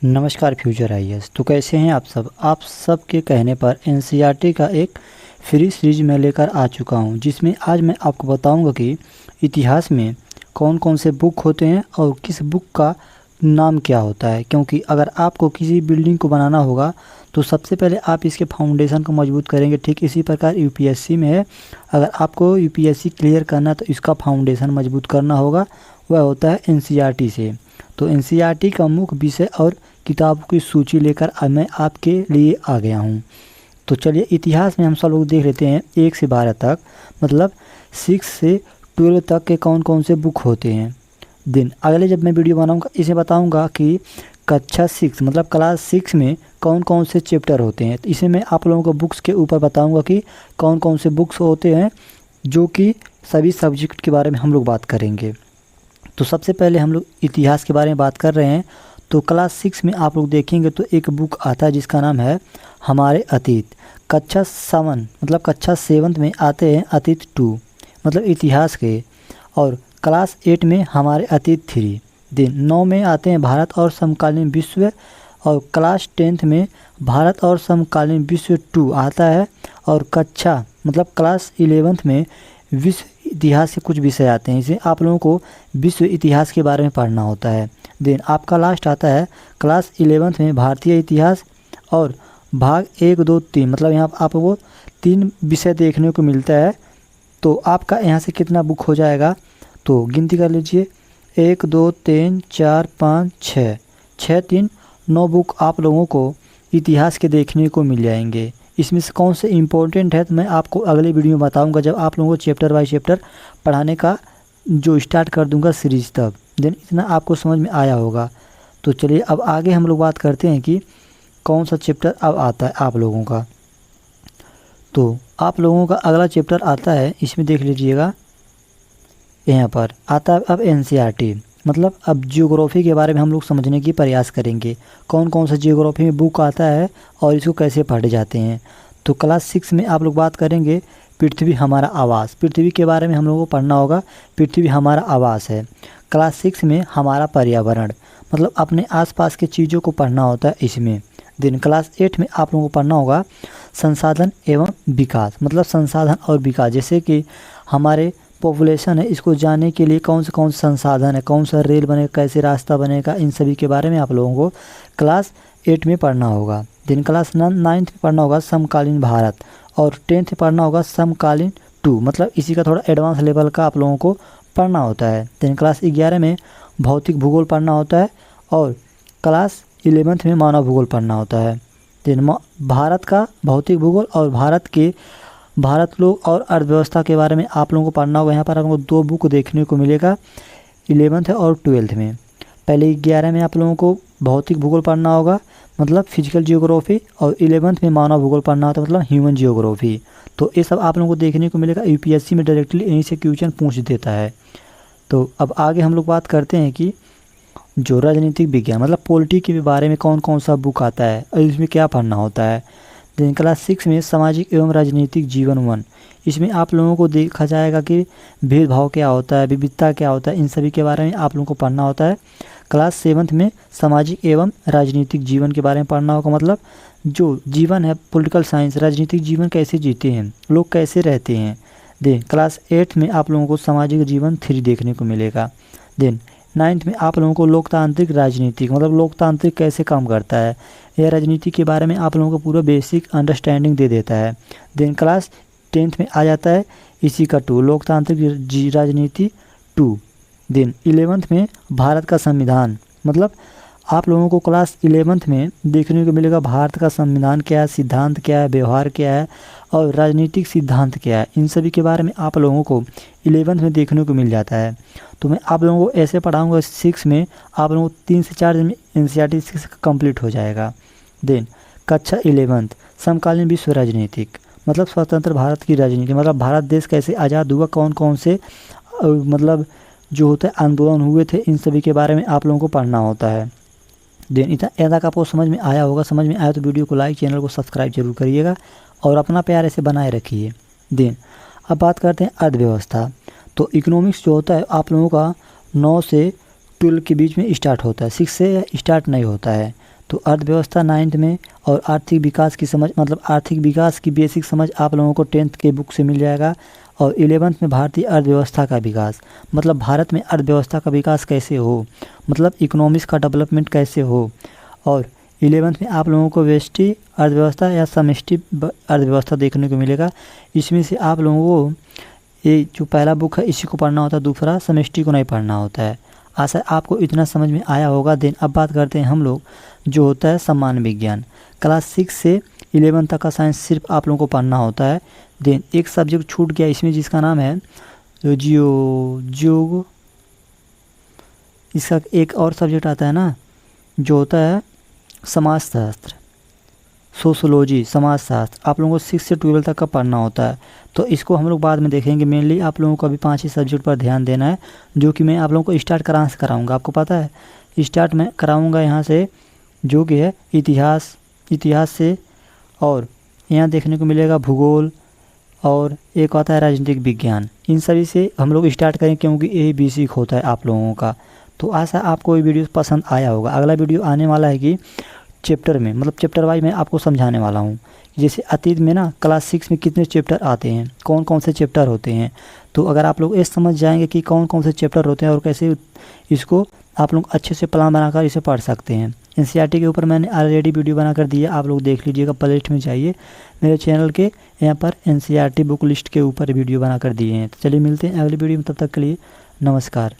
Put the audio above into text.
नमस्कार future IAS. तो कैसे हैं आप सब के कहने पर एनसीईआरटी का एक फ्री सीरीज मैं लेकर आ चुका हूं, जिसमें आज मैं आपको बताऊंगा कि इतिहास में कौन कौन से बुक होते हैं और किस बुक का नाम क्या होता है। क्योंकि अगर आपको किसी बिल्डिंग को बनाना होगा तो सबसे पहले आप इसके फाउंडेशन को मजबूत करेंगे। ठीक इसी प्रकार यूपीएससी में है, अगर आपको यूपीएससी क्लियर करना तो इसका फाउंडेशन मजबूत करना होगा, वह होता है एनसीईआरटी से। तो एनसीईआरटी का मुख्य विषय और किताबों की सूची लेकर मैं आपके लिए आ गया हूँ। तो चलिए इतिहास में हम सब लोग देख लेते हैं 1 से 12 तक, मतलब 6 से 12 तक के कौन कौन से बुक होते हैं। दिन अगले जब मैं वीडियो बनाऊंगा इसे बताऊंगा कि कक्षा 6 मतलब क्लास 6 में कौन कौन से चैप्टर होते हैं। तो इसे मैं आप लोगों को बुक्स के ऊपर बताऊंगा कि कौन कौन से बुक्स होते हैं, जो कि सभी सब्जेक्ट के बारे में हम लोग बात करेंगे। तो सबसे पहले हम लोग इतिहास के बारे में बात कर रहे हैं। तो क्लास 6 में आप लोग देखेंगे तो एक बुक आता है जिसका नाम है हमारे अतीत। कक्षा 7 मतलब कक्षा 7 में आते हैं अतीत 2 मतलब इतिहास के, और क्लास 8 में हमारे अतीत 3। दिन 9 में आते हैं भारत और समकालीन विश्व, और क्लास 10 में भारत और समकालीन विश्व 2 आता है। और कक्षा मतलब क्लास 11 में विश्व इतिहास के कुछ विषय आते हैं। इसे आप लोगों को विश्व इतिहास के बारे में पढ़ना होता है। देन आपका लास्ट आता है क्लास 11 में भारतीय इतिहास, और भाग 1, 2, 3 मतलब यहाँ आपको 3 विषय देखने को मिलता है। तो आपका यहाँ से कितना बुक हो जाएगा, तो गिनती कर लीजिए 1, 2, 3, 4, 5, 6, 6, 3, 9 बुक आप लोगों को इतिहास के देखने को मिल जाएंगे। इसमें से कौन से इम्पोर्टेंट है तो मैं आपको अगले वीडियो में बताऊंगा, जब आप लोगों को चैप्टर बाय चैप्टर पढ़ाने का जो स्टार्ट कर दूंगा सीरीज तब। देन इतना आपको समझ में आया होगा। तो चलिए अब आगे हम लोग बात करते हैं कि कौन सा चैप्टर अब आता है आप लोगों का। तो आप लोगों का अगला चैप्टर आता है, इसमें देख लीजिएगा, यहाँ पर आता है अब एनसीईआरटी मतलब अब जियोग्राफी के बारे में हम लोग समझने की प्रयास करेंगे। कौन कौन सा जियोग्राफी में बुक आता है और इसको कैसे पढ़े जाते हैं। तो क्लास 6 में आप लोग बात करेंगे पृथ्वी हमारा आवास। पृथ्वी के बारे में हम लोगों को पढ़ना होगा, पृथ्वी हमारा आवास है। क्लास 6 में हमारा पर्यावरण मतलब अपने आसपास के चीज़ों को पढ़ना होता है इसमें। दिन क्लास 8 में आप लोगों को पढ़ना होगा संसाधन एवं विकास मतलब संसाधन और विकास, जैसे कि हमारे पॉपुलेशन है, इसको जानने के लिए कौन से संसाधन है, कौन सा रेल बनेगा, कैसे रास्ता बनेगा, इन सभी के बारे में आप लोगों को क्लास 8 में पढ़ना होगा। दिन क्लास 9 में पढ़ना होगा समकालीन भारत, और 10th में पढ़ना होगा समकालीन 2 मतलब इसी का थोड़ा एडवांस लेवल का आप लोगों को पढ़ना होता है। दिन क्लास 11 में भौतिक भूगोल पढ़ना होता है, और क्लास 11 में मानव भूगोल पढ़ना होता है। दिन भारत का भौतिक भूगोल और भारत लोग और अर्थव्यवस्था के बारे में आप लोगों को पढ़ना होगा। यहाँ पर आपको 2 बुक देखने को मिलेगा 11th और 12th में। पहले 11 में आप लोगों को भौतिक भूगोल पढ़ना होगा मतलब फिजिकल जियोग्राफी, और 11th में मानव भूगोल पढ़ना होता है मतलब ह्यूमन जियोग्राफी। तो ये सब आप लोगों को देखने को मिलेगा, यूपीएससी में डायरेक्टली इन्हीं से क्वेश्चन पूछ देता है। तो अब आगे हम लोग बात करते हैं कि जो राजनीतिक विज्ञान मतलब पॉलिटी के बारे में कौन कौन सा बुक आता है और इसमें क्या पढ़ना होता है। दिन क्लास 6 में सामाजिक एवं राजनीतिक जीवन 1, इसमें आप लोगों को देखा जाएगा कि भेदभाव क्या होता है, विविधता क्या होता है, इन सभी के बारे में आप लोगों को पढ़ना होता है। क्लास 7 में सामाजिक एवं राजनीतिक जीवन के बारे में पढ़ना होगा मतलब जो जीवन है पॉलिटिकल साइंस, राजनीतिक जीवन कैसे जीते हैं, लोग कैसे रहते हैं। देन क्लास 8 में आप लोगों को सामाजिक जीवन 3 देखने को मिलेगा। देन 9th में आप लोगों को लोकतांत्रिक राजनीतिक मतलब लोकतांत्रिक कैसे काम करता है, यह राजनीति के बारे में आप लोगों को पूरा बेसिक अंडरस्टैंडिंग दे देता है। देन क्लास 10th में आ जाता है इसी का 2 लोकतांत्रिक राजनीति 2। देन 11th में भारत का संविधान मतलब आप लोगों को क्लास 11th में देखने को मिलेगा भारत का संविधान क्या है, सिद्धांत क्या है, व्यवहार क्या है, और राजनीतिक सिद्धांत क्या है, इन सभी के बारे में आप लोगों को 11th में देखने को मिल जाता है। तो मैं आप लोगों को ऐसे पढ़ाऊंगा 6 में आप लोगों को 3 से 4 दिन में एनसीईआरटी 6 कंप्लीट हो जाएगा। देन कक्षा 11th समकालीन विश्व राजनीतिक मतलब स्वतंत्र भारत की राजनीति मतलब भारत देश कैसे आज़ाद हुआ, कौन कौन से मतलब जो होता है आंदोलन हुए थे, इन सभी के बारे में आप लोगों को पढ़ना होता है। देन इतना का आपको समझ में आया होगा। समझ में आया तो वीडियो को लाइक, चैनल को सब्सक्राइब जरूर करिएगा और अपना प्यार ऐसे बनाए रखिए। देन अब बात करते हैं अर्थव्यवस्था। तो इकोनॉमिक्स जो होता है आप लोगों का 9 से 12 के बीच में स्टार्ट होता है, 6 से स्टार्ट नहीं होता है। तो अर्थव्यवस्था 9th में, और आर्थिक विकास की समझ मतलब आर्थिक विकास की बेसिक समझ आप लोगों को 10th के बुक से मिल जाएगा। और 11th में भारतीय अर्थव्यवस्था का विकास, मतलब भारत में अर्थव्यवस्था का विकास कैसे हो, मतलब इकोनॉमिक्स का डेवलपमेंट कैसे हो। और 11th में आप लोगों को व्यष्टि अर्थव्यवस्था या समष्टि अर्थव्यवस्था देखने को मिलेगा। इसमें से आप लोगों को ये जो पहला बुक है इसी को पढ़ना होता है, दूसरा समष्टि को नहीं पढ़ना होता है। आशा आपको इतना समझ में आया होगा। देन अब बात करते हैं हम लोग जो होता है सामान्य विज्ञान। क्लास 6 से 11 तक का साइंस सिर्फ आप लोगों को पढ़ना होता है। देन एक सब्जेक्ट छूट गया इसमें जिसका नाम है जियो। इसका एक और सब्जेक्ट आता है ना जो होता है समाजशास्त्र, सोशोलॉजी, समाजशास्त्र। आप लोगों को 6 से 12 तक का पढ़ना होता है, तो इसको हम लोग बाद में देखेंगे। मेनली आप लोगों को अभी 5 ही सब्जेक्ट पर ध्यान देना है, जो कि मैं आप लोगों को स्टार्ट कहाँ से कराऊंगा आपको पता है। स्टार्ट मैं कराऊंगा यहाँ से, जो कि है इतिहास से, और यहाँ देखने को मिलेगा भूगोल, और एक आता है राजनीतिक विज्ञान। इन सभी से हम लोग स्टार्ट करें क्योंकि यही बेसिक होता है आप लोगों का। तो आशा आपको ये वीडियो पसंद आया होगा। अगला वीडियो आने वाला है कि चैप्टर में, मतलब चैप्टर वाइज मैं आपको समझाने वाला हूँ। जैसे अतीत में ना क्लास 6 में कितने चैप्टर आते हैं, कौन कौन से चैप्टर होते हैं। तो अगर आप लोग ये समझ जाएंगे कि कौन कौन से चैप्टर होते हैं और कैसे इसको आप लोग अच्छे से प्लान बनाकर इसे पढ़ सकते हैं। एनसीईआरटी के ऊपर मैंने ऑलरेडी वीडियो बनाकर दिया, आप लोग देख लीजिएगा। प्लेलिस्ट में जाइए मेरे चैनल के, यहाँ पर एनसीईआरटी बुक लिस्ट के ऊपर वीडियो बनाकर दिए हैं। तो चलिए मिलते हैं अगली वीडियो में, तब तक के लिए नमस्कार।